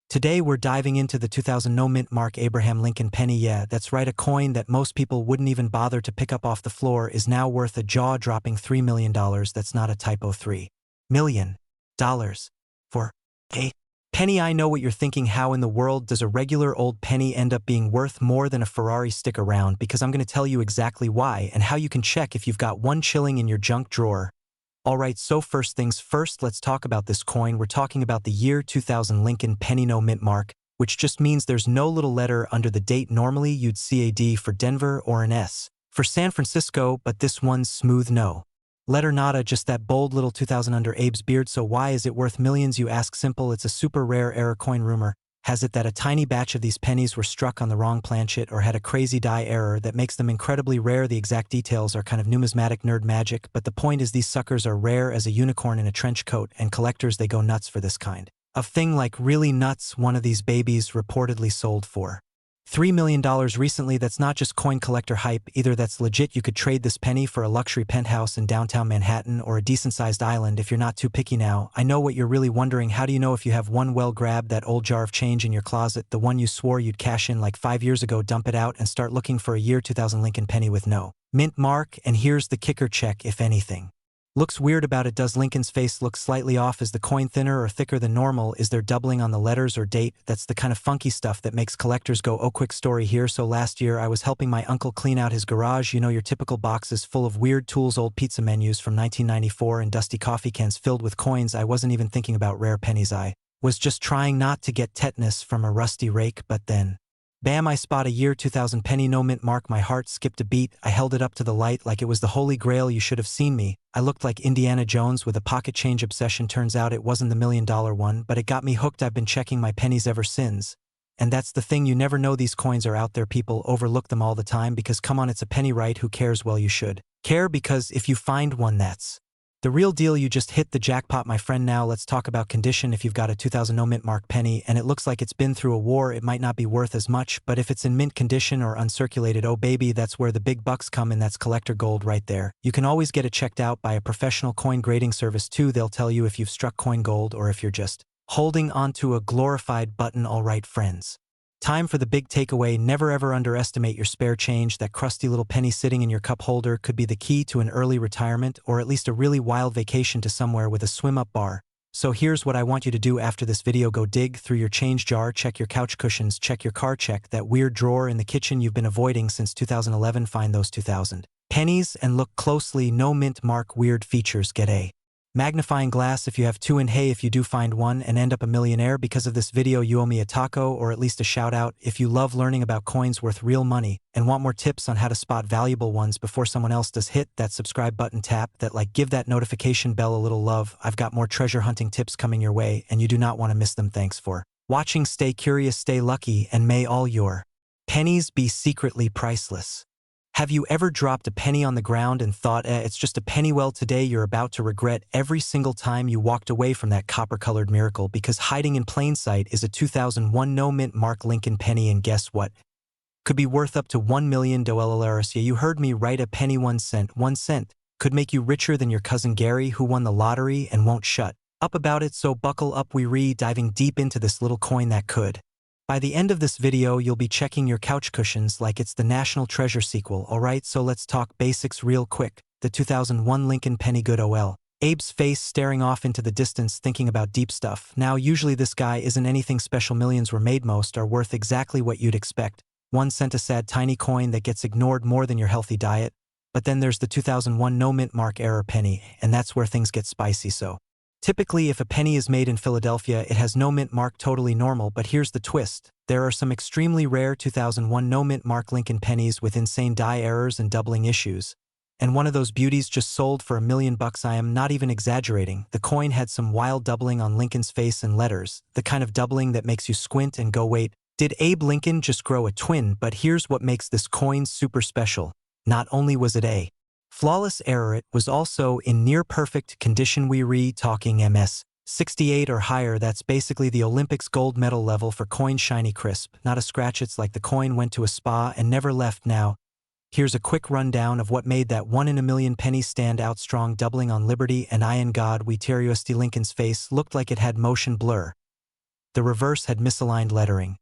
Today we're diving into the 2000 no-mint mark Abraham Lincoln penny. Yeah, that's right, a coin that most people wouldn't even bother to pick up off the floor is now worth a jaw-dropping $3 million. That's not a typo, $3 million for a penny. I know what you're thinking, how in the world does a regular old penny end up being worth more than a Ferrari? Stick around because I'm going to tell you exactly why and how you can check if you've got one chilling in your junk drawer. Alright, so first things first, let's talk about this coin. We're talking about the year 2000 Lincoln penny no mint mark, which just means there's no little letter under the date. Normally you'd see a D for Denver or an S for San Francisco, but this one's smooth no letter, nada, just that bold little 2000 under Abe's beard. So why is it worth millions, you ask? Simple, it's a super rare error coin. Rumor has it that a tiny batch of these pennies were struck on the wrong planchet or had a crazy die error that makes them incredibly rare. The exact details are kind of numismatic nerd magic, but the point is these suckers are rare as a unicorn in a trench coat, and collectors, they go nuts for this kind of thing, like really nuts. One of these babies reportedly sold for $3 million recently. That's not just coin collector hype either, that's legit. You could trade this penny for a luxury penthouse in downtown Manhattan or a decent-sized island if you're not too picky. Now, I know what you're really wondering. How do you know if you have one? Well, grab that old jar of change in your closet, the one you swore you'd cash in like 5 years ago, dump it out and start looking for a year 2000 Lincoln penny with no mint mark. And here's the kicker, check if anything looks weird about it. Does Lincoln's face look slightly off? Is the coin thinner or thicker than normal? Is there doubling on the letters or date? That's the kind of funky stuff that makes collectors go, oh. Quick story here. So last year I was helping my uncle clean out his garage. You know, your typical boxes full of weird tools, old pizza menus from 1994, and dusty coffee cans filled with coins. I wasn't even thinking about rare pennies. I was just trying not to get tetanus from a rusty rake, but then bam, I spot a year 2000 penny no mint mark. My heart skipped a beat. I held it up to the light like it was the holy grail. You should have seen me. I looked like Indiana Jones with a pocket change obsession. Turns out it wasn't the $1 million one, but it got me hooked. I've been checking my pennies ever since. And that's the thing, you never know these coins are out there. People overlook them all the time because, come on, it's a penny, right? Who cares? Well, you should care, because if you find one, that's the real deal. You just hit the jackpot, my friend. Now let's talk about condition. If you've got a 2000 no mint mark penny and it looks like it's been through a war, it might not be worth as much, but if it's in mint condition or uncirculated, oh baby, that's where the big bucks come in. That's collector gold right there. You can always get it checked out by a professional coin grading service too. They'll tell you if you've struck coin gold or if you're just holding onto a glorified button. All right, friends, time for the big takeaway. Never ever underestimate your spare change. That crusty little penny sitting in your cup holder could be the key to an early retirement or at least a really wild vacation to somewhere with a swim-up bar. So here's what I want you to do after this video. Go dig through your change jar, check your couch cushions, check your car, check that weird drawer in the kitchen you've been avoiding since 2011. Find those 2000 pennies and look closely. No mint mark weird features. Get a magnifying glass if you have two, and hey, if you do find one and end up a millionaire because of this video, you owe me a taco or at least a shout out. If you love learning about coins worth real money and want more tips on how to spot valuable ones before someone else does, hit that subscribe button, tap that like, give that notification bell a little love. I've got more treasure hunting tips coming your way and you do not want to miss them. Thanks for watching. Stay curious, stay lucky, and may all your pennies be secretly priceless. Have you ever dropped a penny on the ground and thought, it's just a penny? Well, today you're about to regret every single time you walked away from that copper-colored miracle, because hiding in plain sight is a 2001 no mint mark Lincoln penny, and guess what? Could be worth up to $1 million. Yeah, you heard me right, a penny. 1 cent. 1 cent could make you richer than your cousin Gary, who won the lottery and won't shut up about it. So buckle up, we diving deep into this little coin that could. By the end of this video, you'll be checking your couch cushions like it's the National Treasure sequel. Alright, so let's talk basics real quick. The 2001 Lincoln penny. Good ol'. Abe's face staring off into the distance thinking about deep stuff. Now, usually this guy isn't anything special. Millions were made. Most are worth exactly what you'd expect. 1 cent, a sad tiny coin that gets ignored more than your healthy diet. But then there's the 2001 no mint mark error penny, and that's where things get spicy. So typically, if a penny is made in Philadelphia, it has no mint mark. Totally normal, but here's the twist. There are some extremely rare 2001 no mint mark Lincoln pennies with insane die errors and doubling issues. And one of those beauties just sold for $1 million. I am not even exaggerating. The coin had some wild doubling on Lincoln's face and letters, the kind of doubling that makes you squint and go, wait, did Abe Lincoln just grow a twin? But here's what makes this coin super special. Not only was it a flawless error, it was also in near-perfect condition. We talking MS 68 or higher. That's basically the Olympics gold medal level for coin. Shiny crisp, not a scratch. It's like the coin went to a spa and never left. Now, here's a quick rundown of what made that 1 in a million penny stand out. Strong doubling on Liberty and Iron God. We Lincoln's face looked like it had motion blur. The reverse had misaligned lettering,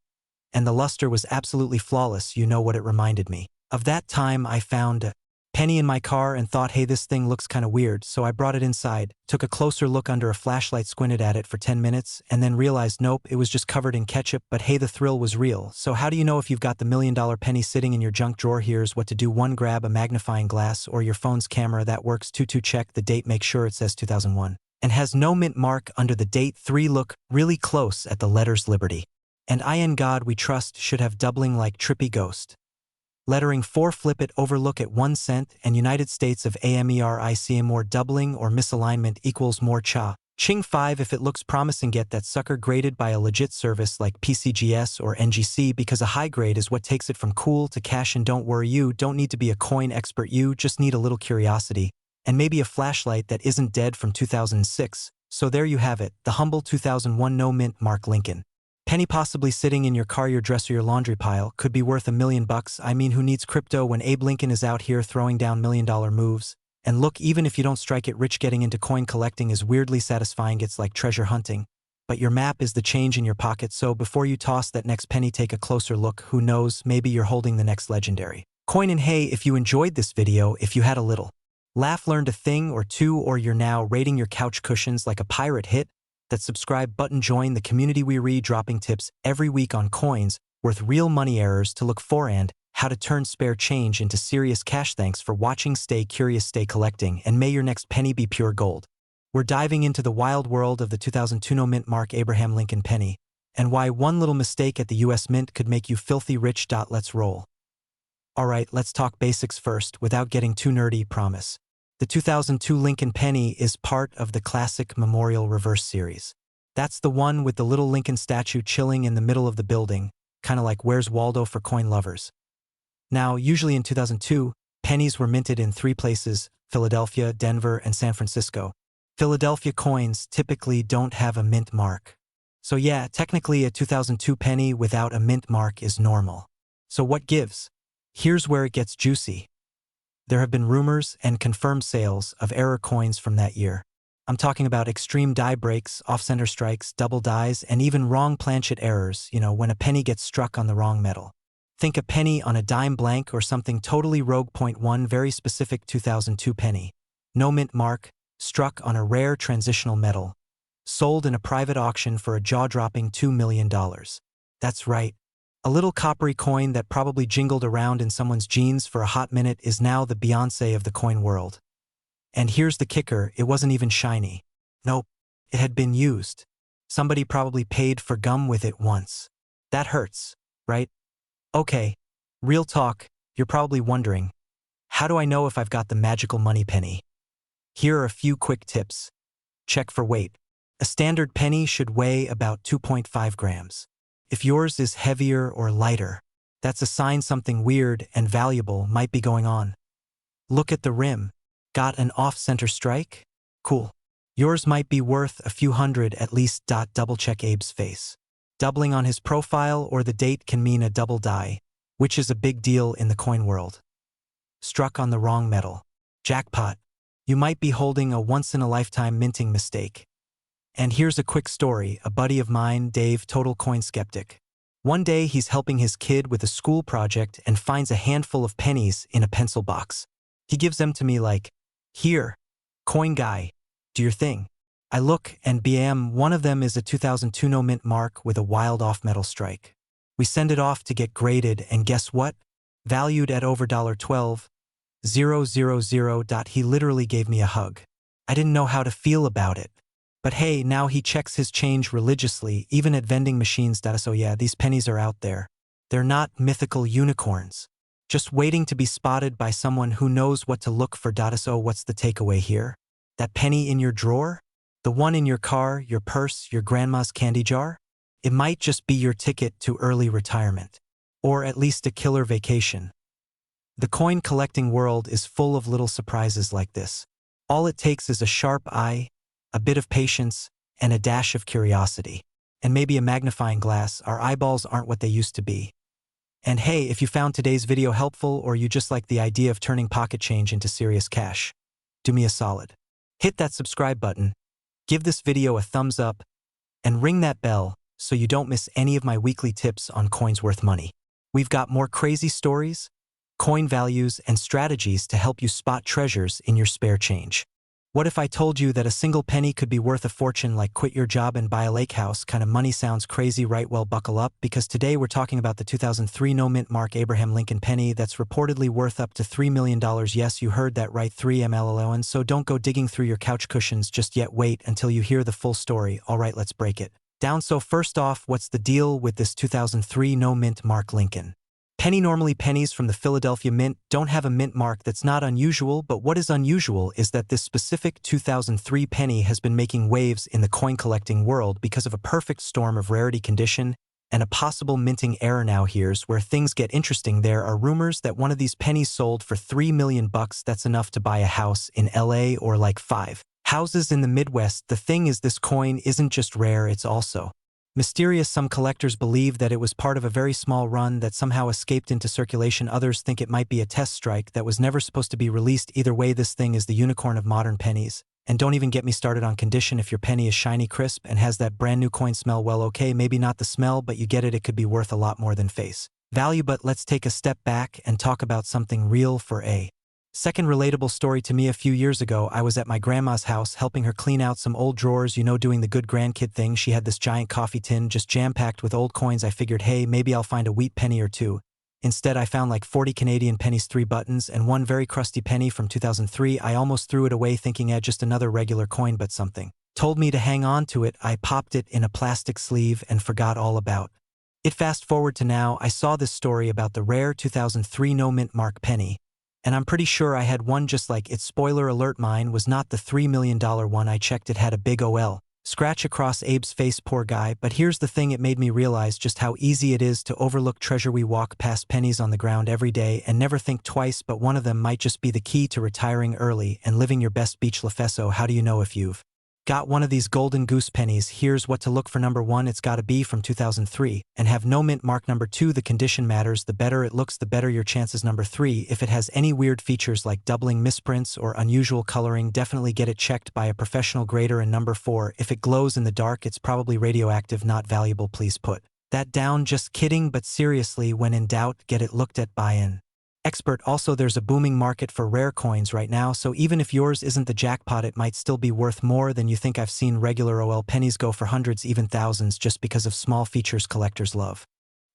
and the luster was absolutely flawless. You know what it reminded me of? That time I found a penny in my car and thought, hey, this thing looks kind of weird, so I brought it inside, took a closer look under a flashlight, squinted at it for 10 minutes, and then realized nope, it was just covered in ketchup. But hey, the thrill was real. So how do you know if you've got the $1 million penny sitting in your junk drawer? Here's what to do. 1. Grab a magnifying glass or your phone's camera. That works. 2. Check the date. Make sure it says 2001 and has no mint mark under the date. 3. Look really close at the letters Liberty and In God We Trust should have doubling like Trippy Ghost lettering. 4. Flip it over, look at 1 cent and United States of America. More doubling or misalignment equals more cha ching. 5. If it looks promising, get that sucker graded by a legit service like PCGS or NGC, because a high grade is what takes it from cool to cash. And don't worry, you don't need to be a coin expert, you just need a little curiosity and maybe a flashlight that isn't dead from 2006. So there you have it, the humble 2001 no mint mark Lincoln penny, possibly sitting in your car, your dresser, your laundry pile. Could be worth $1 million. I mean, who needs crypto when Abe Lincoln is out here throwing down $1 million moves? And look, even if you don't strike it rich, getting into coin collecting is weirdly satisfying. It's like treasure hunting. But your map is the change in your pocket, so before you toss that next penny, take a closer look. Who knows, maybe you're holding the next legendary coin. And hey, if you enjoyed this video, if you had a little laugh, learned a thing or two, or you're now rating your couch cushions like a pirate, hit that subscribe button. Join the community. We dropping tips every week on coins worth real money, errors to look for, and how to turn spare change into serious cash. Thanks for watching. Stay curious, stay collecting, and may your next penny be pure gold. We're diving into the wild world of the 2002 no mint mark Abraham Lincoln penny and why one little mistake at the US Mint could make you filthy rich. Let's roll. Alright, let's talk basics first without getting too nerdy, promise. The 2002 Lincoln penny is part of the classic Memorial Reverse series. That's the one with the little Lincoln statue chilling in the middle of the building, kind of like Where's Waldo for coin lovers. Now, usually in 2002, pennies were minted in 3 places: Philadelphia, Denver, and San Francisco. Philadelphia coins typically don't have a mint mark. So yeah, technically a 2002 penny without a mint mark is normal. So what gives? Here's where it gets juicy. There have been rumors and confirmed sales of error coins from that year. I'm talking about extreme die breaks, off-center strikes, double dies, and even wrong planchet errors, when a penny gets struck on the wrong metal. Think a penny on a dime blank or something totally rogue. Point 1, very specific 2002 penny. No mint mark, struck on a rare transitional metal. Sold in a private auction for a jaw-dropping $2 million. That's right. A little coppery coin that probably jingled around in someone's jeans for a hot minute is now the Beyoncé of the coin world. And here's the kicker, it wasn't even shiny. Nope, it had been used. Somebody probably paid for gum with it once. That hurts, right? Okay, real talk, you're probably wondering, how do I know if I've got the magical money penny? Here are a few quick tips. Check for weight. A standard penny should weigh about 2.5 grams. If yours is heavier or lighter, that's a sign something weird and valuable might be going on. Look at the rim. Got an off-center strike? Cool. Yours might be worth a few hundred at least. Double check Abe's face. Doubling on his profile or the date can mean a double die, which is a big deal in the coin world. Struck on the wrong metal. Jackpot. You might be holding a once-in-a-lifetime minting mistake. And here's a quick story. A buddy of mine, Dave, total coin skeptic. One day he's helping his kid with a school project and finds a handful of pennies in a pencil box. He gives them to me like, here, coin guy, do your thing. I look and bam, one of them is a 2002 no mint mark with a wild off-metal strike. We send it off to get graded and guess what? Valued at over $12,000. He literally gave me a hug. I didn't know how to feel about it. But hey, now he checks his change religiously, even at vending machines. So yeah, these pennies are out there. They're not mythical unicorns, just waiting to be spotted by someone who knows what to look for. So what's the takeaway here? That penny in your drawer? The one in your car, your purse, your grandma's candy jar? It might just be your ticket to early retirement. Or at least a killer vacation. The coin collecting world is full of little surprises like this. All it takes is a sharp eye, a bit of patience, and a dash of curiosity. And maybe a magnifying glass. Our eyeballs aren't what they used to be. And hey, if you found today's video helpful or you just like the idea of turning pocket change into serious cash, do me a solid. Hit that subscribe button, give this video a thumbs up, and ring that bell so you don't miss any of my weekly tips on coins worth money. We've got more crazy stories, coin values, and strategies to help you spot treasures in your spare change. What if I told you that a single penny could be worth a fortune, like quit your job and buy a lake house kind of money? Sounds crazy, right? Well, buckle up, because today we're talking about the 2003 no-mint mark Abraham Lincoln penny that's reportedly worth up to $3 million. Yes, you heard that right, 3 million. So don't go digging through your couch cushions just yet. Wait until you hear the full story. All right, let's break it down. So first off, what's the deal with this 2003 no-mint mark Lincoln penny? Normally, pennies from the Philadelphia Mint don't have a mint mark. That's not unusual, but what is unusual is that this specific 2003 penny has been making waves in the coin collecting world because of a perfect storm of rarity, condition, and a possible minting error. Now here's where things get interesting. There are rumors that one of these pennies sold for $3 million. That's enough to buy a house in LA or like 5 houses in the Midwest. The thing is, this coin isn't just rare, it's also mysterious. Some collectors believe that it was part of a very small run that somehow escaped into circulation. Others think it might be a test strike that was never supposed to be released. Either way, this thing is the unicorn of modern pennies. And don't even get me started on condition. If your penny is shiny, crisp, and has that brand new coin smell, well, okay, maybe not the smell, but you get it. It could be worth a lot more than face value. But let's take a step back and talk about something real for a second. Relatable story to me. A few years ago, I was at my grandma's house helping her clean out some old drawers, doing the good grandkid thing. She had this giant coffee tin just jam-packed with old coins. I figured, hey, maybe I'll find a wheat penny or two. Instead, I found like 40 Canadian pennies, 3 buttons, and one very crusty penny from 2003. I almost threw it away thinking, just another regular coin, but something told me to hang on to it. I popped it in a plastic sleeve and forgot all about it. Fast forward to now, I saw this story about the rare 2003 no-mint mark penny, and I'm pretty sure I had one just like it. Spoiler alert, mine was not the $3 million one. I checked, it had a big OL scratch across Abe's face, poor guy. But here's the thing, it made me realize just how easy it is to overlook treasure. We walk past pennies on the ground every day and never think twice, but one of them might just be the key to retiring early and living your best beach life. So how do you know if you've got one of these golden goose pennies? Here's what to look for. Number 1, it's gotta be from 2003 and have no mint mark. Number 2, the condition matters. The better it looks, the better your chances. Number 3, if it has any weird features like doubling, misprints, or unusual coloring, definitely get it checked by a professional grader. And number 4, if it glows in the dark, it's probably radioactive, not valuable. Please put that down. Just kidding, but seriously, when in doubt, get it looked at by an expert. Also, there's a booming market for rare coins right now, so even if yours isn't the jackpot, it might still be worth more than you think. I've seen regular OL pennies go for hundreds, even thousands, just because of small features collectors love.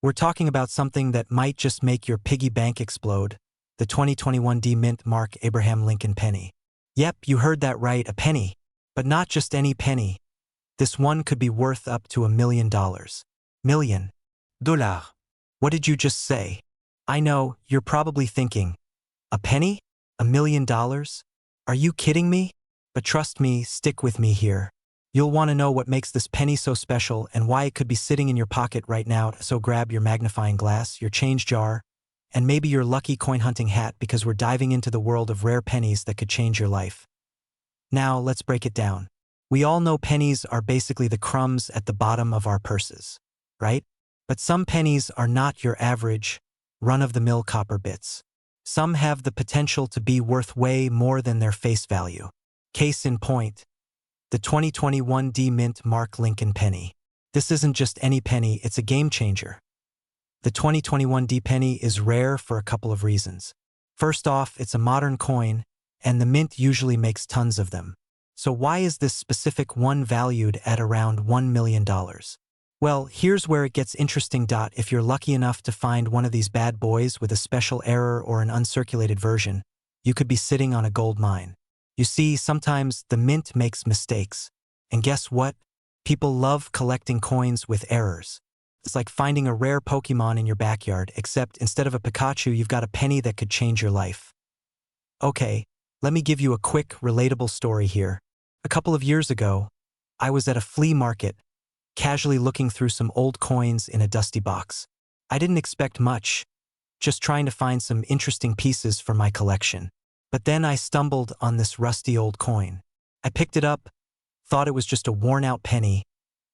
We're talking about something that might just make your piggy bank explode: the 2021 mint mark Abraham Lincoln penny. Yep, you heard that right, a penny. But not just any penny. This one could be worth up to $1 million. Million. Dollar. What did you just say? I know, you're probably thinking, a penny? $1 million? Are you kidding me? But trust me, stick with me here. You'll want to know what makes this penny so special and why it could be sitting in your pocket right now. So grab your magnifying glass, your change jar, and maybe your lucky coin hunting hat, because we're diving into the world of rare pennies that could change your life. Now, let's break it down. We all know pennies are basically the crumbs at the bottom of our purses, right? But some pennies are not your average run-of-the-mill copper bits. Some have the potential to be worth way more than their face value. Case in point, the 2021 mint mark Lincoln penny. This isn't just any penny, it's a game changer. The 2021 penny is rare for a couple of reasons. First off, it's a modern coin, and the mint usually makes tons of them. So why is this specific one valued at around $1 million? Well, here's where it gets interesting. If you're lucky enough to find one of these bad boys with a special error or an uncirculated version, you could be sitting on a gold mine. You see, sometimes the mint makes mistakes. And guess what? People love collecting coins with errors. It's like finding a rare Pokemon in your backyard, except instead of a Pikachu, you've got a penny that could change your life. Okay, let me give you a quick, relatable story here. A couple of years ago, I was at a flea market, casually looking through some old coins in a dusty box. I didn't expect much, just trying to find some interesting pieces for my collection. But then I stumbled on this rusty old coin. I picked it up, thought it was just a worn-out penny,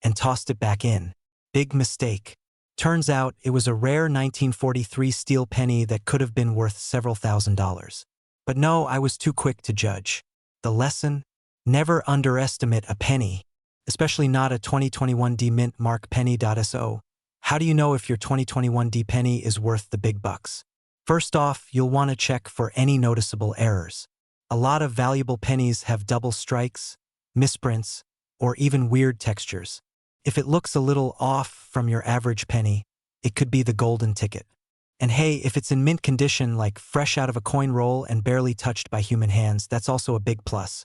and tossed it back in. Big mistake. Turns out it was a rare 1943 steel penny that could have been worth several $1,000s. But no, I was too quick to judge. The lesson? Never underestimate a penny. especially not a 2021 D mint mark penny.so. How do you know if your 2021 D penny is worth the big bucks? First off, you'll want to check for any noticeable errors. A lot of valuable pennies have double strikes, misprints, or even weird textures. If it looks a little off from your average penny, it could be the golden ticket. And hey, if it's in mint condition, like fresh out of a coin roll and barely touched by human hands, that's also a big plus.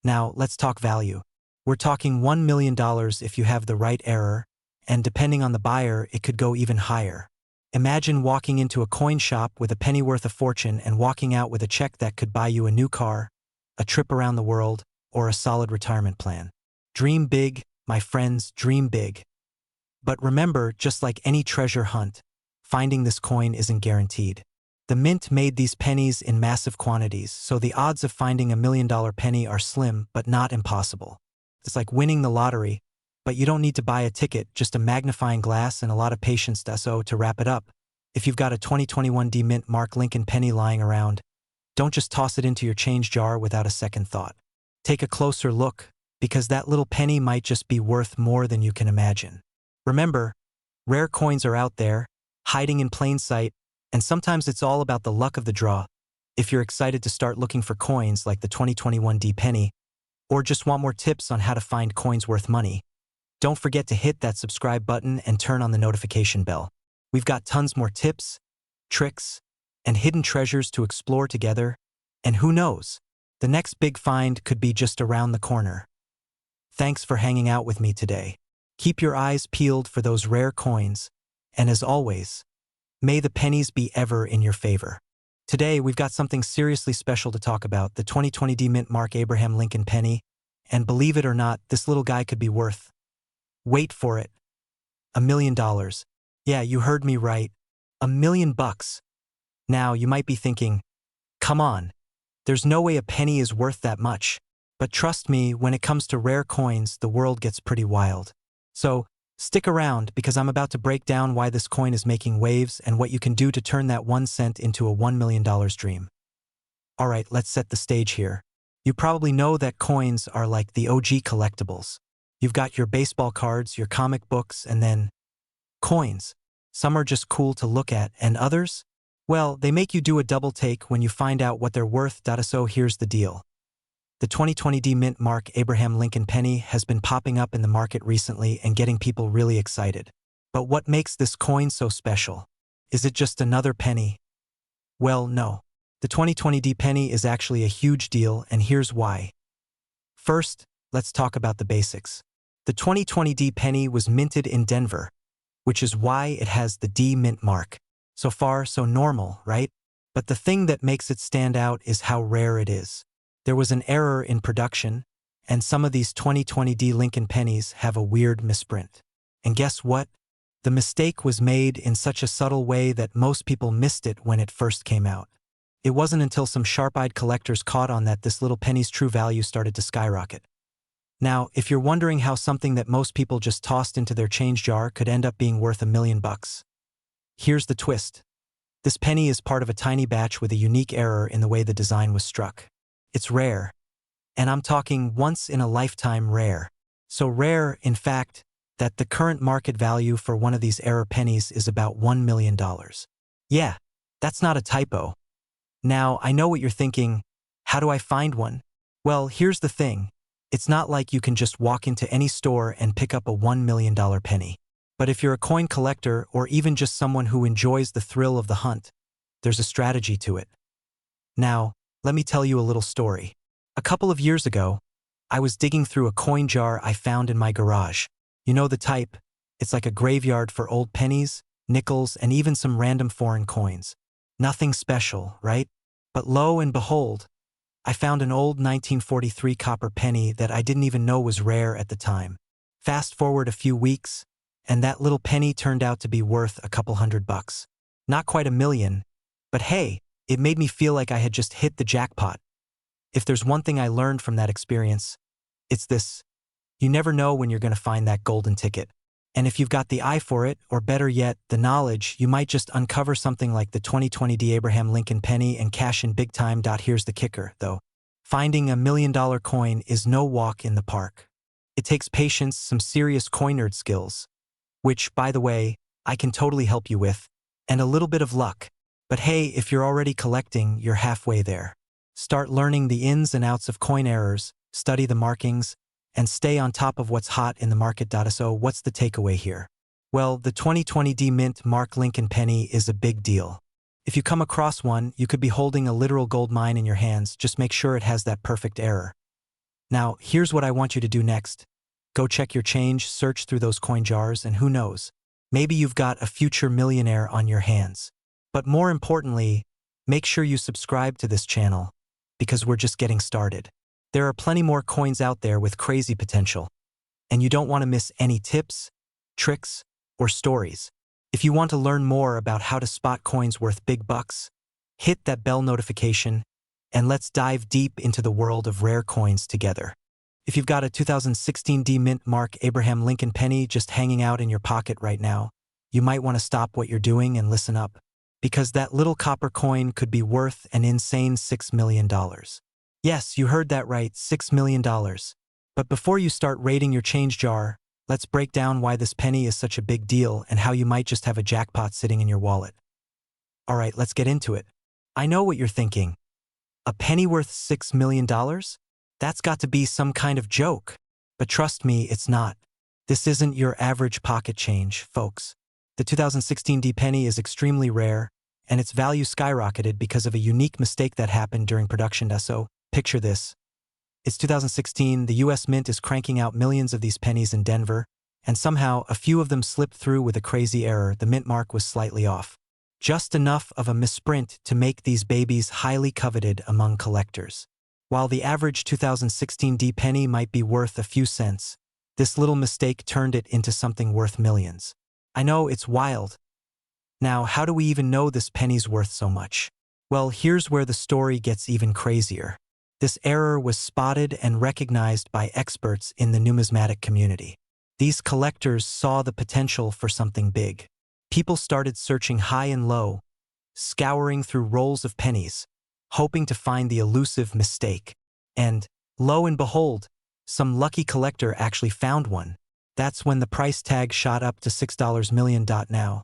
Now, let's talk value. We're talking $1 million if you have the right error, and depending on the buyer, it could go even higher. Imagine walking into a coin shop with a penny worth of fortune and walking out with a check that could buy you a new car, a trip around the world, or a solid retirement plan. Dream big, my friends, dream big. But remember, just like any treasure hunt, finding this coin isn't guaranteed. The mint made these pennies in massive quantities, so the odds of finding $1 million penny are slim but not impossible. It's like winning the lottery, but you don't need to buy a ticket, just a magnifying glass and a lot of patience. So to wrap it up, if you've got a 2021 D mint mark Lincoln penny lying around, don't just toss it into your change jar without a second thought. Take a closer look, because that little penny might just be worth more than you can imagine. Remember, rare coins are out there, hiding in plain sight, and sometimes it's all about the luck of the draw. If you're excited to start looking for coins like the 2021 D penny, or just want more tips on how to find coins worth money, don't forget to hit that subscribe button and turn on the notification bell. We've got tons more tips, tricks, and hidden treasures to explore together, and who knows, the next big find could be just around the corner. Thanks for hanging out with me today. Keep your eyes peeled for those rare coins, and as always, may the pennies be ever in your favor. Today, we've got something seriously special to talk about, the 2020 D mint mark Abraham Lincoln penny, and believe it or not, this little guy could be worth, wait for it, $1 million. Yeah, you heard me right, $1 million. Now, you might be thinking, come on, there's no way a penny is worth that much. But trust me, when it comes to rare coins, the world gets pretty wild. So, stick around because I'm about to break down why this coin is making waves and what you can do to turn that 1 cent into a $1 million dream. Alright, let's set the stage here. You probably know that coins are like the OG collectibles. You've got your baseball cards, your comic books, and then coins. Some are just cool to look at, and others? Well, they make you do a double take when you find out what they're worth. So here's the deal. The 2020 D mint mark Abraham Lincoln penny has been popping up in the market recently and getting people really excited. But what makes this coin so special? Is it just another penny? Well, no. The 2020 D penny is actually a huge deal, and here's why. First, let's talk about the basics. The 2020 D penny was minted in Denver, which is why it has the D mint mark. So far, so normal, right? But the thing that makes it stand out is how rare it is. There was an error in production, and some of these 2020 D Lincoln pennies have a weird misprint. And guess what? The mistake was made in such a subtle way that most people missed it when it first came out. It wasn't until some sharp-eyed collectors caught on that this little penny's true value started to skyrocket. Now, if you're wondering how something that most people just tossed into their change jar could end up being worth $1 million, here's the twist. This penny is part of a tiny batch with a unique error in the way the design was struck. It's rare, and I'm talking once-in-a-lifetime rare. So rare, in fact, that the current market value for one of these error pennies is about $1 million. Yeah, that's not a typo. Now, I know what you're thinking, how do I find one? Well, here's the thing. It's not like you can just walk into any store and pick up a $1 million penny. But if you're a coin collector or even just someone who enjoys the thrill of the hunt, there's a strategy to it. Now, let me tell you a little story. A couple of years ago, I was digging through a coin jar I found in my garage. You know the type. It's like a graveyard for old pennies, nickels, and even some random foreign coins. Nothing special, right? But lo and behold, I found an old 1943 copper penny that I didn't even know was rare at the time. Fast forward a few weeks, and that little penny turned out to be worth a couple $100. Not quite $1 million, but hey, it made me feel like I had just hit the jackpot. If there's one thing I learned from that experience, it's this. You never know when you're going to find that golden ticket. And if you've got the eye for it, or better yet, the knowledge, you might just uncover something like the 2020 D Abraham Lincoln penny and cash in big time. Here's the kicker, though. Finding $1 million coin is no walk in the park. It takes patience, some serious coin nerd skills, which, by the way, I can totally help you with, and a little bit of luck. But hey, if you're already collecting, you're halfway there. Start learning the ins and outs of coin errors, study the markings, and stay on top of what's hot in the market. So what's the takeaway here? Well, the 2020 D Mint Mark Lincoln penny is a big deal. If you come across one, you could be holding a literal gold mine in your hands. Just make sure it has that perfect error. Now, here's what I want you to do next. Go check your change, search through those coin jars, and who knows, maybe you've got a future millionaire on your hands. But more importantly, make sure you subscribe to this channel, because we're just getting started. There are plenty more coins out there with crazy potential, and you don't want to miss any tips, tricks, or stories. If you want to learn more about how to spot coins worth big bucks, hit that bell notification, and let's dive deep into the world of rare coins together. If you've got a 2016 D Mint Mark Abraham Lincoln penny just hanging out in your pocket right now, you might want to stop what you're doing and listen up, because that little copper coin could be worth an insane $6 million. Yes, you heard that right, $6 million. But before you start raiding your change jar, let's break down why this penny is such a big deal and how you might just have a jackpot sitting in your wallet. All right, let's get into it. I know what you're thinking. A penny worth $6 million? That's got to be some kind of joke. But trust me, it's not. This isn't your average pocket change, folks. The 2016 D penny is extremely rare, and its value skyrocketed because of a unique mistake that happened during production. So, picture this. It's 2016, the US Mint is cranking out millions of these pennies in Denver, and somehow a few of them slipped through with a crazy error. The mint mark was slightly off. Just enough of a misprint to make these babies highly coveted among collectors. While the average 2016 D penny might be worth a few cents, this little mistake turned it into something worth millions. I know, it's wild. Now, how do we even know this penny's worth so much? Well, here's where the story gets even crazier. This error was spotted and recognized by experts in the numismatic community. These collectors saw the potential for something big. People started searching high and low, scouring through rolls of pennies, hoping to find the elusive mistake. And, lo and behold, some lucky collector actually found one. That's when the price tag shot up to $6 million. Now,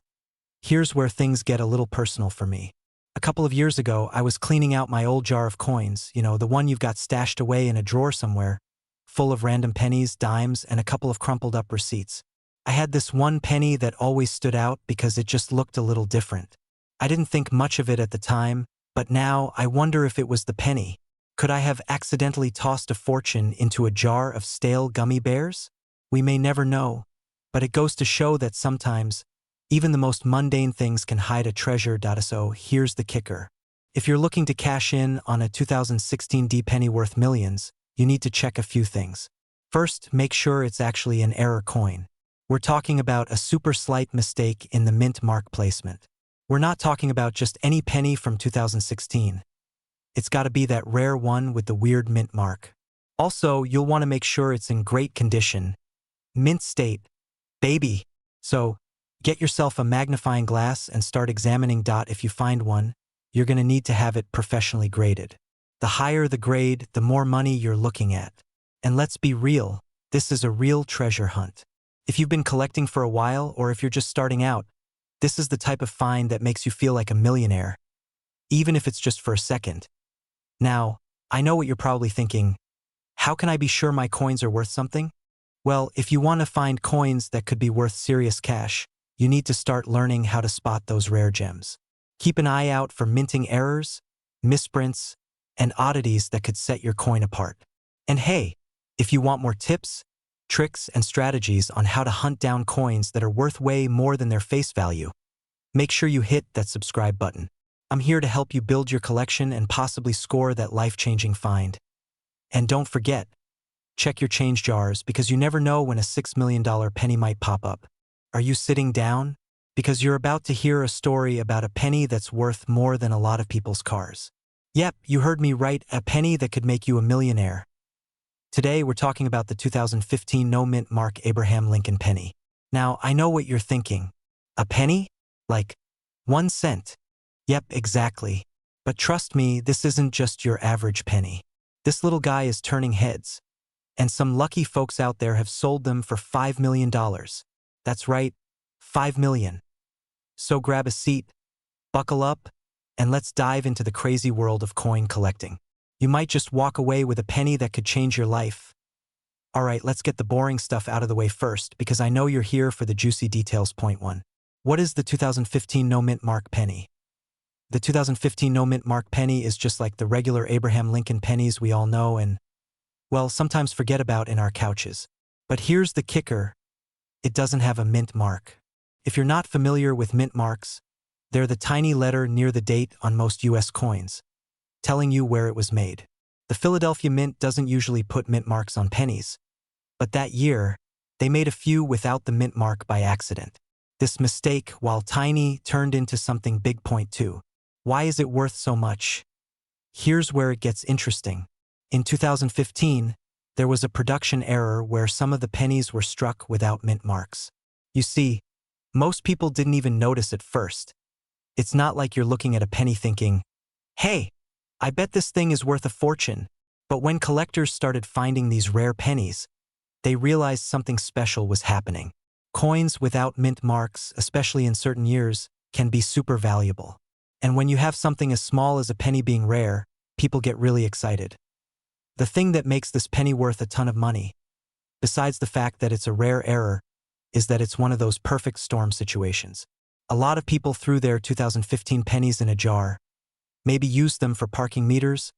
here's where things get a little personal for me. A couple of years ago, I was cleaning out my old jar of coins, the one you've got stashed away in a drawer somewhere, full of random pennies, dimes, and a couple of crumpled up receipts. I had this one penny that always stood out because it just looked a little different. I didn't think much of it at the time, but now I wonder if it was the penny. Could I have accidentally tossed a fortune into a jar of stale gummy bears? We may never know, but it goes to show that sometimes, even the most mundane things can hide a treasure. So here's the kicker. If you're looking to cash in on a 2016 D penny worth millions, you need to check a few things. First, make sure it's actually an error coin. We're talking about a super slight mistake in the mint mark placement. We're not talking about just any penny from 2016. It's got to be that rare one with the weird mint mark. Also, you'll want to make sure it's in great condition. Mint state, baby. So, get yourself a magnifying glass and start examining. If you find one, you're going to need to have it professionally graded. The higher the grade, the more money you're looking at. And let's be real, this is a real treasure hunt. If you've been collecting for a while, or if you're just starting out, this is the type of find that makes you feel like a millionaire, even if it's just for a second. Now, I know what you're probably thinking. How can I be sure my coins are worth something? Well, if you want to find coins that could be worth serious cash, you need to start learning how to spot those rare gems. Keep an eye out for minting errors, misprints, and oddities that could set your coin apart. And hey, if you want more tips, tricks, and strategies on how to hunt down coins that are worth way more than their face value, make sure you hit that subscribe button. I'm here to help you build your collection and possibly score that life-changing find. And don't forget, check your change jars because you never know when a $6 million penny might pop up. Are you sitting down? Because you're about to hear a story about a penny that's worth more than a lot of people's cars. Yep, you heard me right, a penny that could make you a millionaire. Today, we're talking about the 2015 no-mint Mark Abraham Lincoln penny. Now, I know what you're thinking. A penny? Like 1 cent? Yep, exactly. But trust me, this isn't just your average penny. This little guy is turning heads. And some lucky folks out there have sold them for $5 million. That's right, 5 million. So grab a seat, buckle up, and let's dive into the crazy world of coin collecting. You might just walk away with a penny that could change your life. Alright, let's get the boring stuff out of the way first, because I know you're here for the juicy details. Point 1. What is the 2015 no-mint mark penny? The 2015 no-mint mark penny is just like the regular Abraham Lincoln pennies we all know and, well, sometimes forget about in our couches. But here's the kicker. It doesn't have a mint mark. If you're not familiar with mint marks, they're the tiny letter near the date on most US coins, telling you where it was made. The Philadelphia Mint doesn't usually put mint marks on pennies, but that year, they made a few without the mint mark by accident. This mistake, while tiny, turned into something big. Point 2. Why is it worth so much? Here's where it gets interesting. In 2015, there was a production error where some of the pennies were struck without mint marks. You see, most people didn't even notice at first. It's not like you're looking at a penny thinking, hey, I bet this thing is worth a fortune. But when collectors started finding these rare pennies, they realized something special was happening. Coins without mint marks, especially in certain years, can be super valuable. And when you have something as small as a penny being rare, people get really excited. The thing that makes this penny worth a ton of money, besides the fact that it's a rare error, is that it's one of those perfect storm situations. A lot of people threw their 2015 pennies in a jar, maybe used them for parking meters,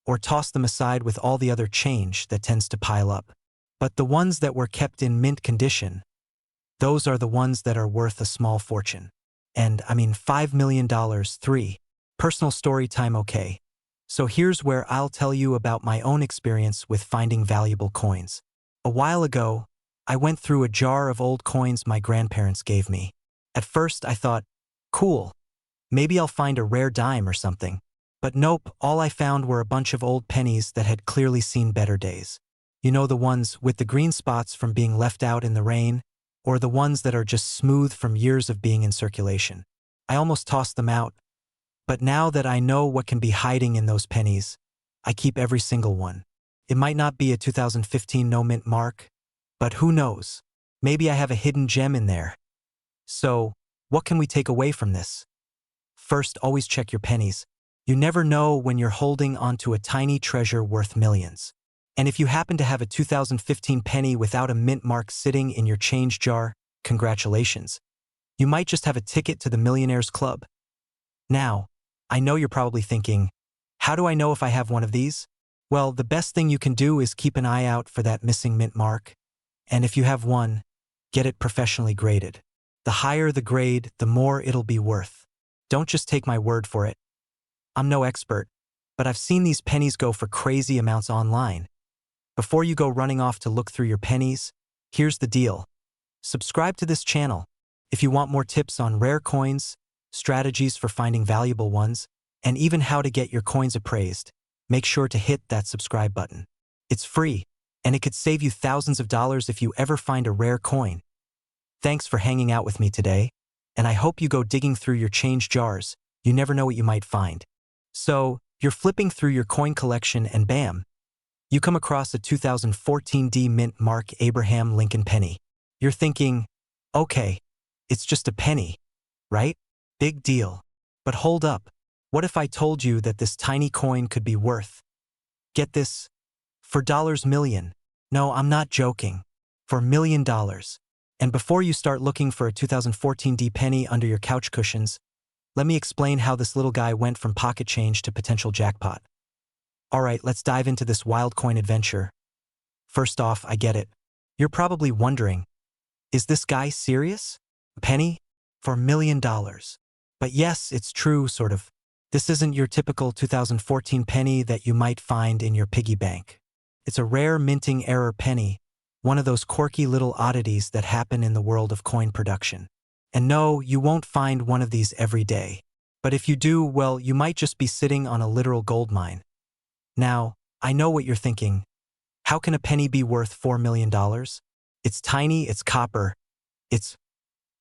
or tossed them aside with all the other change that tends to pile up. But the ones that were kept in mint condition, those are the ones that are worth a small fortune. And, I mean, $5 million. 3. Personal story time. Okay. So here's where I'll tell you about my own experience with finding valuable coins. A while ago, I went through a jar of old coins my grandparents gave me. At first, I thought, cool, maybe I'll find a rare dime or something. But nope, all I found were a bunch of old pennies that had clearly seen better days. You know, the ones with the green spots from being left out in the rain, or the ones that are just smooth from years of being in circulation. I almost tossed them out. But now that I know what can be hiding in those pennies, I keep every single one. It might not be a 2015 no-mint mark, but who knows? Maybe I have a hidden gem in there. So, what can we take away from this? First, always check your pennies. You never know when you're holding onto a tiny treasure worth millions. And if you happen to have a 2015 penny without a mint mark sitting in your change jar, congratulations. You might just have a ticket to the Millionaires Club. Now, I know you're probably thinking, how do I know if I have one of these? Well, the best thing you can do is keep an eye out for that missing mint mark. And if you have one, get it professionally graded. The higher the grade, the more it'll be worth. Don't just take my word for it. I'm no expert, but I've seen these pennies go for crazy amounts online. Before you go running off to look through your pennies, here's the deal. Subscribe to this channel. If you want more tips on rare coins, strategies for finding valuable ones, and even how to get your coins appraised, make sure to hit that subscribe button. It's free, and it could save you thousands of dollars if you ever find a rare coin. Thanks for hanging out with me today, and I hope you go digging through your change jars. You never know what you might find. So, you're flipping through your coin collection and bam, you come across a 2014 D mint mark Abraham Lincoln penny. You're thinking, okay, it's just a penny, right? Big deal. But hold up. What if I told you that this tiny coin could be worth, get this, for $million? No, I'm not joking. For $1 million. And before you start looking for a 2014 D penny under your couch cushions, let me explain how this little guy went from pocket change to potential jackpot. Alright, let's dive into this wild coin adventure. First off, I get it. You're probably wondering, is this guy serious? A penny? For $1 million. But yes, it's true, sort of. This isn't your typical 2014 penny that you might find in your piggy bank. It's a rare minting error penny, one of those quirky little oddities that happen in the world of coin production. And no, you won't find one of these every day. But if you do, well, you might just be sitting on a literal gold mine. Now, I know what you're thinking. How can a penny be worth $4 million? It's tiny, it's copper.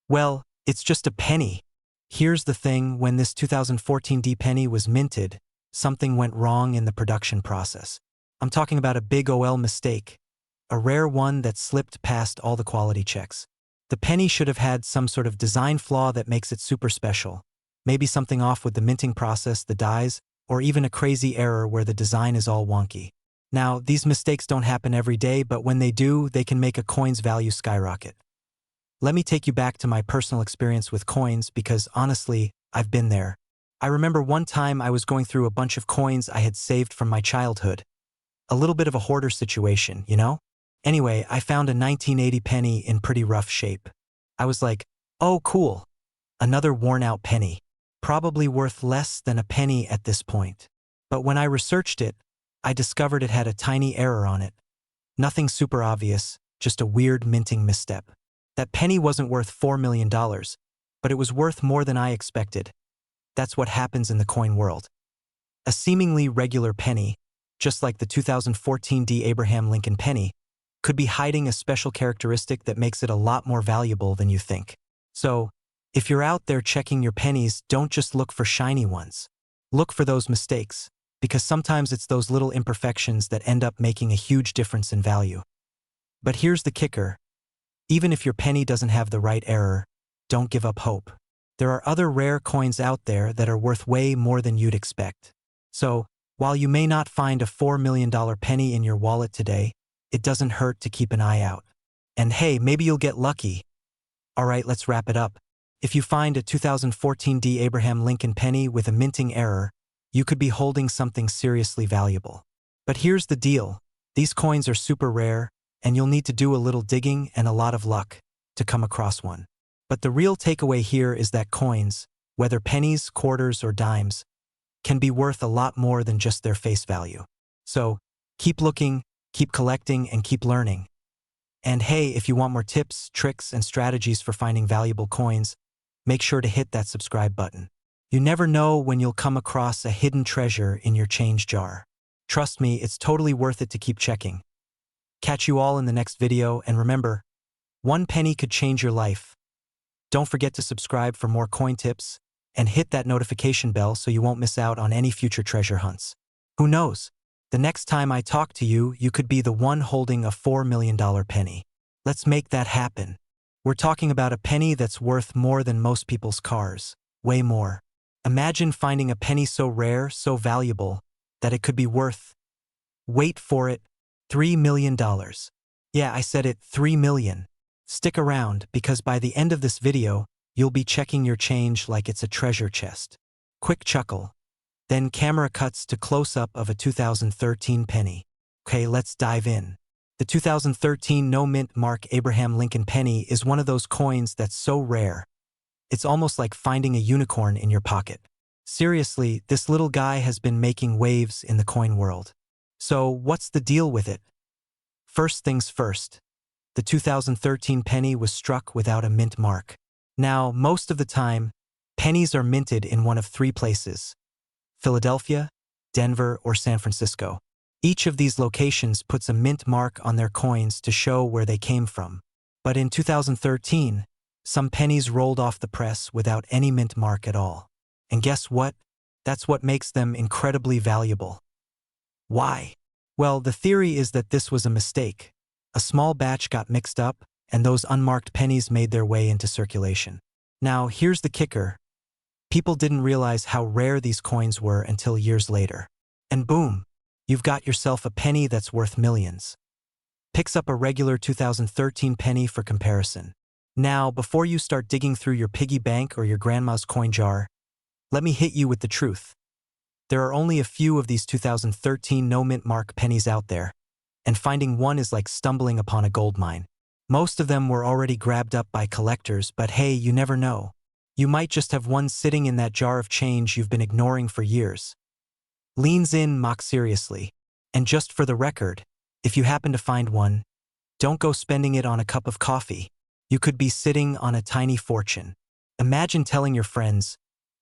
Well, it's just a penny. Here's the thing, when this 2014 D penny was minted, something went wrong in the production process. I'm talking about a big OL mistake. a rare one that slipped past all the quality checks. The penny should have had some sort of design flaw that makes it super special. Maybe something off with the minting process, the dies, or even a crazy error where the design is all wonky. Now, these mistakes don't happen every day, but when they do, they can make a coin's value skyrocket. Let me take you back to my personal experience with coins because, honestly, I've been there. I remember one time I was going through a bunch of coins I had saved from my childhood. A little bit of a hoarder situation, you know? Anyway, I found a 1980 penny in pretty rough shape. I was like, oh cool, another worn-out penny. Probably worth less than a penny at this point. But when I researched it, I discovered it had a tiny error on it. Nothing super obvious, just a weird minting misstep. That penny wasn't worth $4 million, but it was worth more than I expected. That's what happens in the coin world. A seemingly regular penny, just like the 2014 D. Abraham Lincoln penny, could be hiding a special characteristic that makes it a lot more valuable than you think. So, if you're out there checking your pennies, don't just look for shiny ones. Look for those mistakes, because sometimes it's those little imperfections that end up making a huge difference in value. But here's the kicker. Even if your penny doesn't have the right error, don't give up hope. There are other rare coins out there that are worth way more than you'd expect. So, while you may not find a $4 million penny in your wallet today, it doesn't hurt to keep an eye out. And hey, maybe you'll get lucky. Alright, let's wrap it up. If you find a 2014 D. Abraham Lincoln penny with a minting error, you could be holding something seriously valuable. But here's the deal. These coins are super rare, and you'll need to do a little digging and a lot of luck to come across one. But the real takeaway here is that coins, whether pennies, quarters, or dimes, can be worth a lot more than just their face value. So, keep looking, keep collecting, and keep learning. And hey, if you want more tips, tricks, and strategies for finding valuable coins, make sure to hit that subscribe button. You never know when you'll come across a hidden treasure in your change jar. Trust me, it's totally worth it to keep checking. Catch you all in the next video, and remember, one penny could change your life. Don't forget to subscribe for more coin tips, and hit that notification bell so you won't miss out on any future treasure hunts. Who knows? The next time I talk to you, you could be the one holding a $4 million penny. Let's make that happen. We're talking about a penny that's worth more than most people's cars. Way more. Imagine finding a penny so rare, so valuable, that it could be worth, wait for it, $3 million. Yeah, I said it, 3 million. Stick around, because by the end of this video, you'll be checking your change like it's a treasure chest. Quick chuckle. Then camera cuts to close-up of a 2013 penny. Okay, let's dive in. The 2013 no-mint mark Abraham Lincoln penny is one of those coins that's so rare. It's almost like finding a unicorn in your pocket. Seriously, this little guy has been making waves in the coin world. So, what's the deal with it? First things first. The 2013 penny was struck without a mint mark. Now, most of the time, pennies are minted in one of three places: Philadelphia, Denver, or San Francisco. Each of these locations puts a mint mark on their coins to show where they came from. But in 2013, some pennies rolled off the press without any mint mark at all. And guess what? That's what makes them incredibly valuable. Why? Well, the theory is that this was a mistake. A small batch got mixed up, and those unmarked pennies made their way into circulation. Now, here's the kicker. People didn't realize how rare these coins were until years later. And boom, you've got yourself a penny that's worth millions. Picks up a regular 2013 penny for comparison. Now, before you start digging through your piggy bank or your grandma's coin jar, let me hit you with the truth. There are only a few of these 2013 no-mint mark pennies out there, and finding one is like stumbling upon a gold mine. Most of them were already grabbed up by collectors, but hey, you never know. You might just have one sitting in that jar of change you've been ignoring for years. Leans in mock seriously. And just for the record, if you happen to find one, don't go spending it on a cup of coffee. You could be sitting on a tiny fortune. Imagine telling your friends,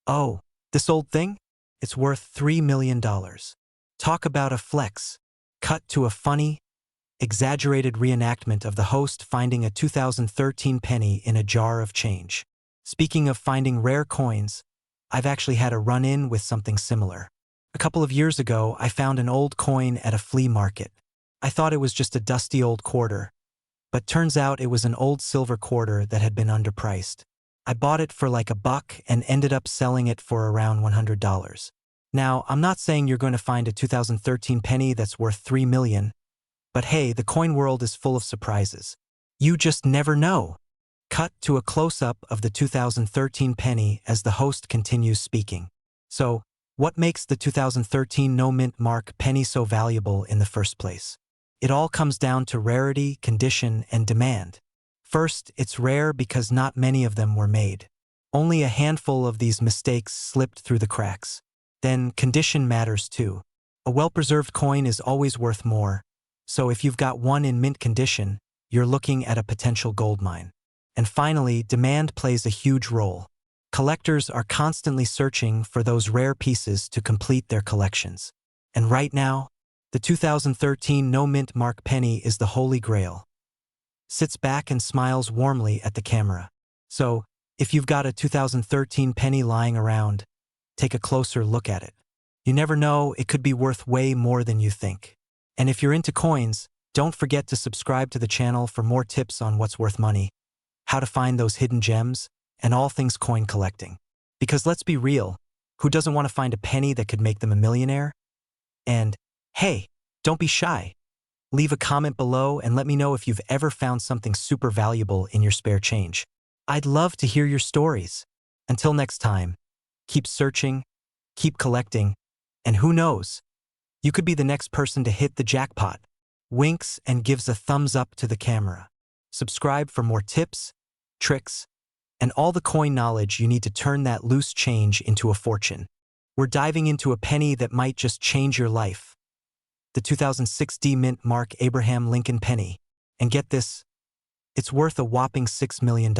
"Oh, this old thing? It's worth $3 million. Talk about a flex. Cut to a funny, exaggerated reenactment of the host finding a 2013 penny in a jar of change. Speaking of finding rare coins, I've actually had a run-in with something similar. A couple of years ago, I found an old coin at a flea market. I thought it was just a dusty old quarter, but turns out it was an old silver quarter that had been underpriced. I bought it for like $1 and ended up selling it for around $100. Now, I'm not saying you're going to find a 2013 penny that's worth $3 million, but hey, the coin world is full of surprises. You just never know. Cut to a close-up of the 2013 penny as the host continues speaking. So, what makes the 2013 no-mint mark penny so valuable in the first place? It all comes down to rarity, condition, and demand. First, it's rare because not many of them were made. Only a handful of these mistakes slipped through the cracks. Then, condition matters too. A well-preserved coin is always worth more, so if you've got one in mint condition, you're looking at a potential gold mine. And finally, demand plays a huge role. Collectors are constantly searching for those rare pieces to complete their collections. And right now, the 2013 no-mint mark penny is the holy grail. Sits back and smiles warmly at the camera. So, if you've got a 2013 penny lying around, take a closer look at it. You never know, it could be worth way more than you think. And if you're into coins, don't forget to subscribe to the channel for more tips on what's worth money, how to find those hidden gems, and all things coin collecting. Because let's be real, who doesn't want to find a penny that could make them a millionaire? And, hey, don't be shy. Leave a comment below and let me know if you've ever found something super valuable in your spare change. I'd love to hear your stories. Until next time, keep searching, keep collecting, and who knows? You could be the next person to hit the jackpot. Winks and gives a thumbs up to the camera. Subscribe for more tips, tricks, and all the coin knowledge you need to turn that loose change into a fortune. We're diving into a penny that might just change your life. The 2006 mint mark Abraham Lincoln penny. And get this, it's worth a whopping $6 million.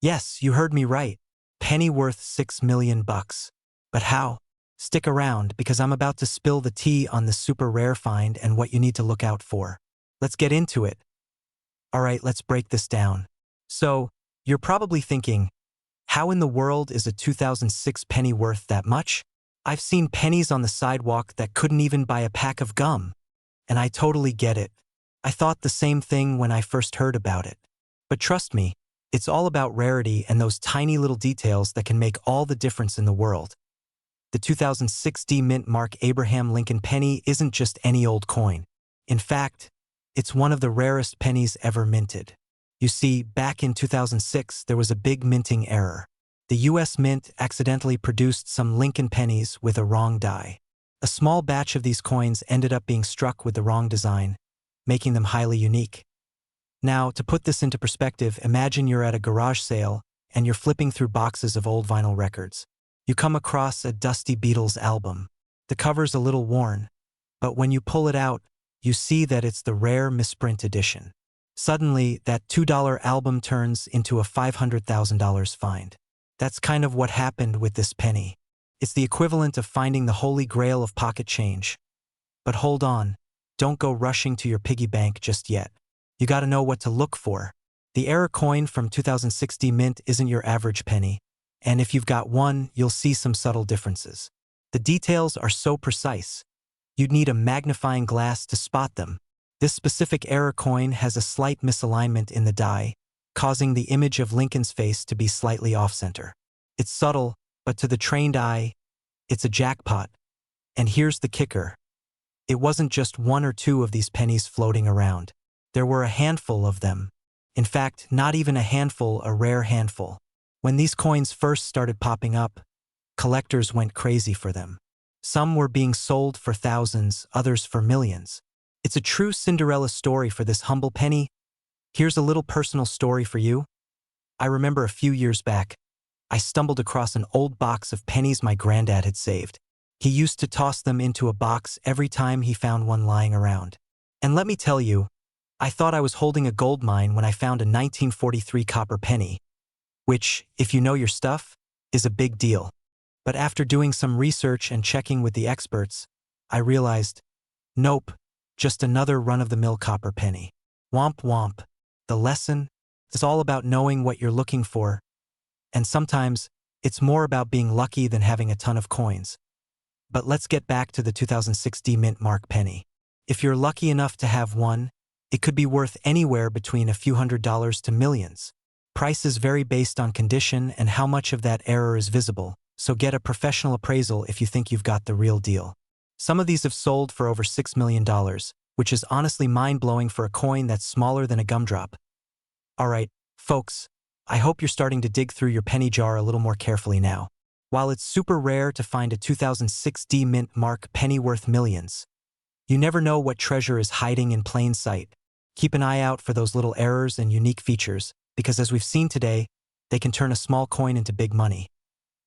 Yes, you heard me right. Penny worth $6 million. But how? Stick around because I'm about to spill the tea on this super rare find and what you need to look out for. Let's get into it. Alright, let's break this down. So, you're probably thinking, how in the world is a 2006 penny worth that much? I've seen pennies on the sidewalk that couldn't even buy a pack of gum. And I totally get it. I thought the same thing when I first heard about it. But trust me, it's all about rarity and those tiny little details that can make all the difference in the world. The 2006 mint mark Abraham Lincoln penny isn't just any old coin. In fact, it's one of the rarest pennies ever minted. You see, back in 2006, there was a big minting error. The US Mint accidentally produced some Lincoln pennies with a wrong die. A small batch of these coins ended up being struck with the wrong design, making them highly unique. Now, to put this into perspective, imagine you're at a garage sale and you're flipping through boxes of old vinyl records. You come across a dusty Beatles album. The cover's a little worn, but when you pull it out, you see that it's the rare misprint edition. Suddenly, that $2 album turns into a $500,000 find. That's kind of what happened with this penny. It's the equivalent of finding the holy grail of pocket change. But hold on, don't go rushing to your piggy bank just yet. You gotta know what to look for. The error coin from 2006 mint isn't your average penny, and if you've got one, you'll see some subtle differences. The details are so precise. You'd need a magnifying glass to spot them. This specific error coin has a slight misalignment in the die, causing the image of Lincoln's face to be slightly off-center. It's subtle, but to the trained eye, it's a jackpot. And here's the kicker. It wasn't just one or two of these pennies floating around. There were a handful of them. In fact, not even a handful, a rare handful. When these coins first started popping up, collectors went crazy for them. Some were being sold for thousands, others for millions. It's a true Cinderella story for this humble penny. Here's a little personal story for you. I remember a few years back, I stumbled across an old box of pennies my granddad had saved. He used to toss them into a box every time he found one lying around. And let me tell you, I thought I was holding a gold mine when I found a 1943 copper penny, which, if you know your stuff, is a big deal. But after doing some research and checking with the experts, I realized, nope, just another run-of-the-mill copper penny. Womp womp. The lesson is all about knowing what you're looking for, and sometimes it's more about being lucky than having a ton of coins. But let's get back to the 2006 mint mark penny. If you're lucky enough to have one, it could be worth anywhere between a few $100s to millions. Prices vary based on condition and how much of that error is visible, so get a professional appraisal if you think you've got the real deal. Some of these have sold for over $6 million, which is honestly mind-blowing for a coin that's smaller than a gumdrop. Alright, folks, I hope you're starting to dig through your penny jar a little more carefully now. While it's super rare to find a 2006 D Mint Mark penny worth millions, you never know what treasure is hiding in plain sight. Keep an eye out for those little errors and unique features, because as we've seen today, they can turn a small coin into big money.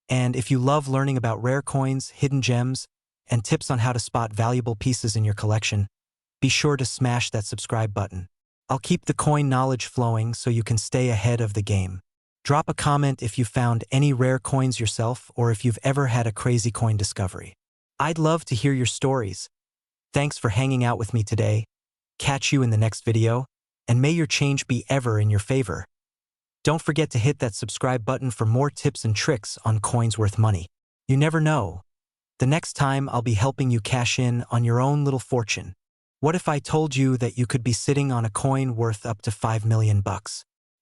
And if you love learning about rare coins, hidden gems, and tips on how to spot valuable pieces in your collection, be sure to smash that subscribe button. I'll keep the coin knowledge flowing so you can stay ahead of the game. Drop a comment if you found any rare coins yourself or if you've ever had a crazy coin discovery. I'd love to hear your stories. Thanks for hanging out with me today. Catch you in the next video, and may your change be ever in your favor. Don't forget to hit that subscribe button for more tips and tricks on coins worth money. You never know. The next time I'll be helping you cash in on your own little fortune. What if I told you that you could be sitting on a coin worth up to $5 million?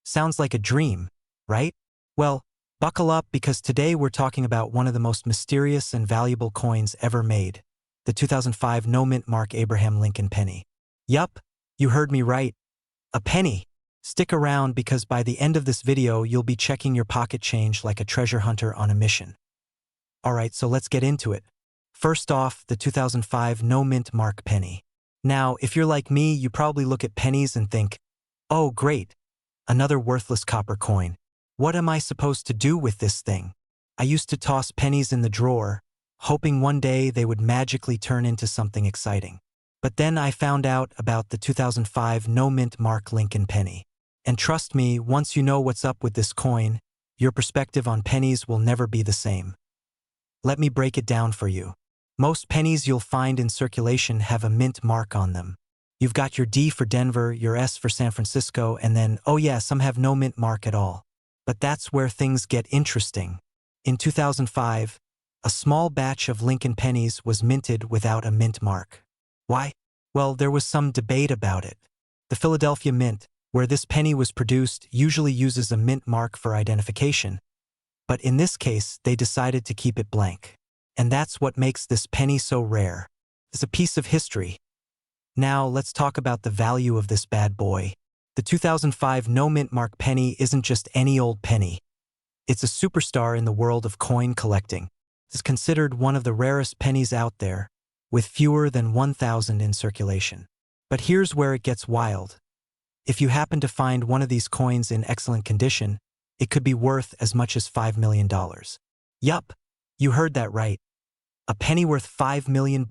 Sounds like a dream, right? Well, buckle up because today we're talking about one of the most mysterious and valuable coins ever made, the 2005 no-mint Mark Abraham Lincoln penny. Yup, you heard me right. A penny. Stick around because by the end of this video you'll be checking your pocket change like a treasure hunter on a mission. Alright, so let's get into it. First off, the 2005 no-mint Mark penny. Now, if you're like me, you probably look at pennies and think, oh great, another worthless copper coin. What am I supposed to do with this thing? I used to toss pennies in the drawer, hoping one day they would magically turn into something exciting. But then I found out about the 2005 no-mint Mark Lincoln penny. And trust me, once you know what's up with this coin, your perspective on pennies will never be the same. Let me break it down for you. Most pennies you'll find in circulation have a mint mark on them. You've got your D for Denver, your S for San Francisco, and then, oh yeah, some have no mint mark at all. But that's where things get interesting. In 2005, a small batch of Lincoln pennies was minted without a mint mark. Why? Well, there was some debate about it. The Philadelphia Mint, where this penny was produced, usually uses a mint mark for identification. But in this case, they decided to keep it blank. And that's what makes this penny so rare. It's a piece of history. Now, let's talk about the value of this bad boy. The 2005 no-mint Mark penny isn't just any old penny. It's a superstar in the world of coin collecting. It's considered one of the rarest pennies out there, with fewer than 1,000 in circulation. But here's where it gets wild. If you happen to find one of these coins in excellent condition, it could be worth as much as $5 million. Yup, you heard that right. A penny worth $5 million.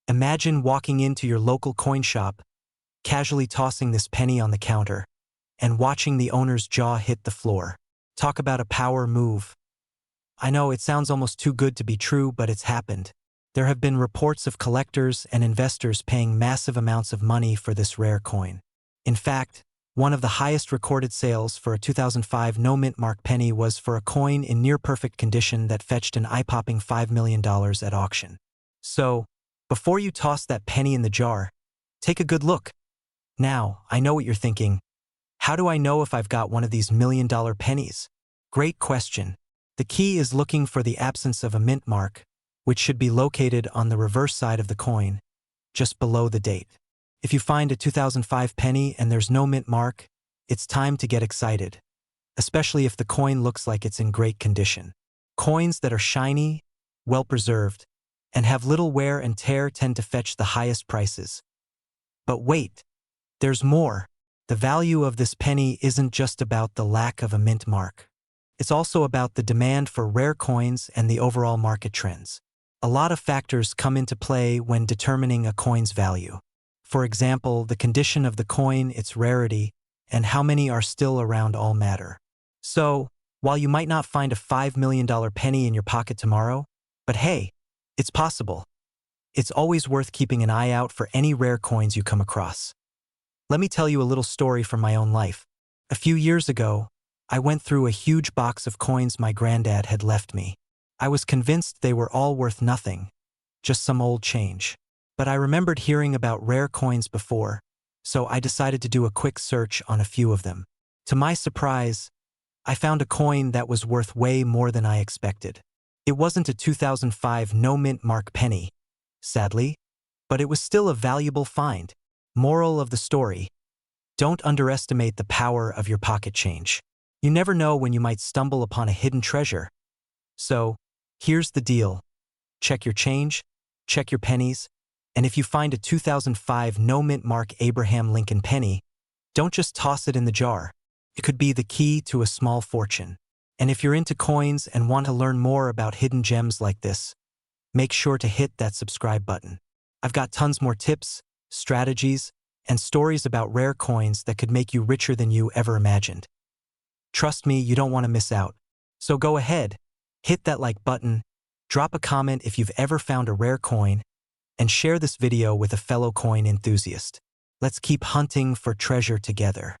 Imagine walking into your local coin shop, casually tossing this penny on the counter, and watching the owner's jaw hit the floor. Talk about a power move. I know it sounds almost too good to be true, but it's happened. There have been reports of collectors and investors paying massive amounts of money for this rare coin. In fact, one of the highest recorded sales for a 2005 no-mint Mark penny was for a coin in near-perfect condition that fetched an eye-popping $5 million at auction. So, before you toss that penny in the jar, take a good look. Now, I know what you're thinking. How do I know if I've got one of these million-dollar pennies? Great question. The key is looking for the absence of a mint mark, which should be located on the reverse side of the coin, just below the date. If you find a 2005 penny and there's no mint mark, it's time to get excited, especially if the coin looks like it's in great condition. Coins that are shiny, well-preserved, and have little wear and tear tend to fetch the highest prices. But wait, there's more. The value of this penny isn't just about the lack of a mint mark. It's also about the demand for rare coins and the overall market trends. A lot of factors come into play when determining a coin's value. For example, the condition of the coin, its rarity, and how many are still around all matter. So, while you might not find a $5 million penny in your pocket tomorrow, but hey, it's possible. It's always worth keeping an eye out for any rare coins you come across. Let me tell you a little story from my own life. A few years ago, I went through a huge box of coins my granddad had left me. I was convinced they were all worth nothing, just some old change. but I remembered hearing about rare coins before, so I decided to do a quick search on a few of them. To my surprise, I found a coin that was worth way more than I expected. It wasn't a 2005 no-mint mark penny, sadly, but it was still a valuable find. Moral of the story: don't underestimate the power of your pocket change. You never know when you might stumble upon a hidden treasure. So, here's the deal. Check your change, check your pennies, and if you find a 2005 no-mint mark Abraham Lincoln penny, don't just toss it in the jar. It could be the key to a small fortune. And if you're into coins and want to learn more about hidden gems like this, make sure to hit that subscribe button. I've got tons more tips, strategies, and stories about rare coins that could make you richer than you ever imagined. Trust me, you don't want to miss out. So go ahead, hit that like button, drop a comment if you've ever found a rare coin, and share this video with a fellow coin enthusiast. Let's keep hunting for treasure together.